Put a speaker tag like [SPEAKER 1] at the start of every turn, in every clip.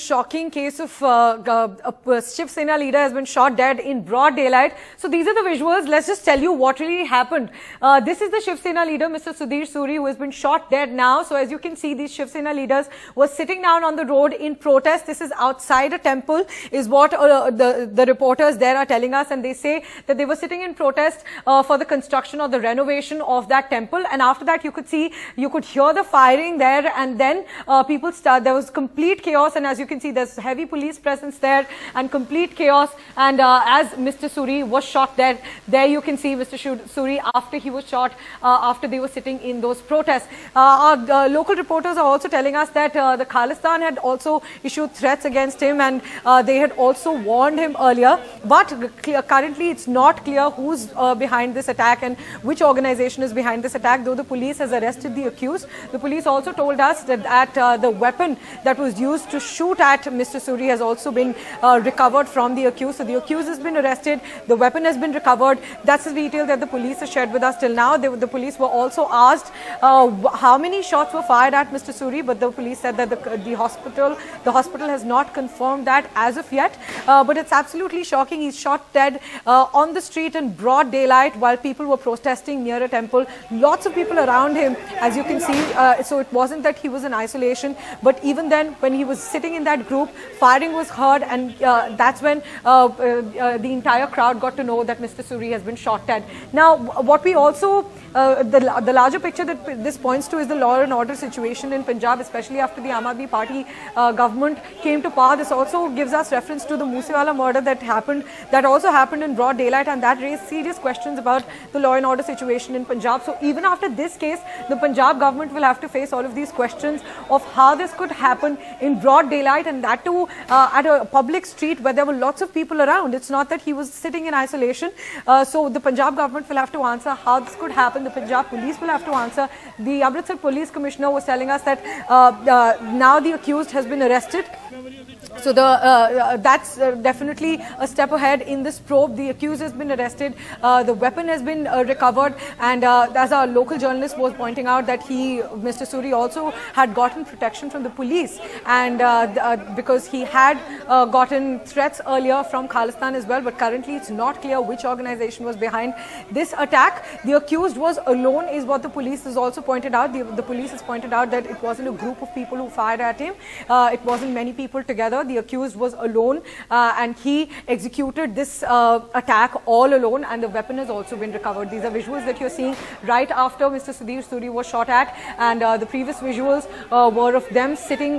[SPEAKER 1] shocking case of a Shiv Sena leader has been shot dead in broad daylight. So these are the visuals. Let's just tell you what really happened. This is the Shiv Sena leader, Mr. Sudhir Suri, who has been shot dead now. So as you can see, these Shiv Sena leaders were sitting down on the road in protest. This is outside a temple, is what the reporters there are telling us. And they say that they were sitting in protest for the construction or the renovation of that temple. And after that, you could hear the firing there. And then there was complete chaos. And as you can see, there's heavy police presence there and complete chaos. And as Mr. Suri was shot dead, there you can see Mr. Suri after he was shot, after they were sitting in those protests. Our local reporters are also telling us that the Khalistan had also issued threats against him, and they had also warned him earlier. But currently it's not clear who's behind this attack and which organization is behind this attack, though the police has arrested the accused. The police also told us that the weapon that was used to shoot at Mr. Suri has also been recovered from the accused. So the accused has been arrested, the weapon has been recovered. That's the detail that the police has shared with us till now. The police were also asked how many shots were fired at Mr. Suri, but the police said that the hospital has not confirmed that as of yet. But it's absolutely shocking. He's shot dead on the street in broad daylight while people were protesting near a temple. Lots of people around him, as you can see. So it wasn't that he was in isolation, but even then, when he was sitting in that group, firing was heard, and that's when the entire crowd got to know that Mr. Suri has been shot dead. Now, what we also the larger picture that this points to is the law and order situation in Punjab, especially after the Aam Aadmi Party government came to power. This also gives us reference to the Moosewala murder that also happened in broad daylight, and that raised serious questions about the law and order situation in Punjab. So even after this case, the Punjab government will have to face all of these questions of how this could happen in broad daylight, and that too at a public street where there were lots of people around. It's not that he was sitting in isolation. So the Punjab government will have to answer how this could happen. The Punjab police will have to answer. The Amritsar police commissioner was telling us that now the accused has been arrested. So that's definitely a step ahead in this probe. The accused has been arrested. The weapon has been recovered. And as our local journalist was pointing out, that Mr. Suri also had gotten protection from the police. And because he had gotten threats earlier from Khalistan as well. But currently it's not clear which organization was behind this attack. The accused was alone, is what the police has also pointed out. The police has pointed out that it wasn't a group of people who fired at him. It wasn't many people together. The accused was alone, and he executed this attack all alone, and the weapon has also been recovered. These are visuals that you're seeing right after Mr. Sudhir Suri was shot at, and the previous visuals were of them sitting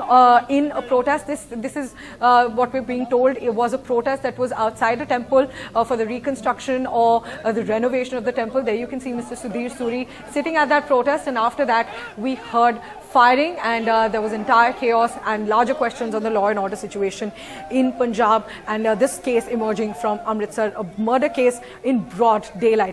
[SPEAKER 1] in a protest. This is what we're being told. It was a protest that was outside a temple for the reconstruction or the renovation of the temple. There you can see Mr. Sudhir Suri sitting at that protest, and after that we heard firing, and there was entire chaos and larger questions on the law and order situation in Punjab, and this case emerging from Amritsar, a murder case in broad daylight.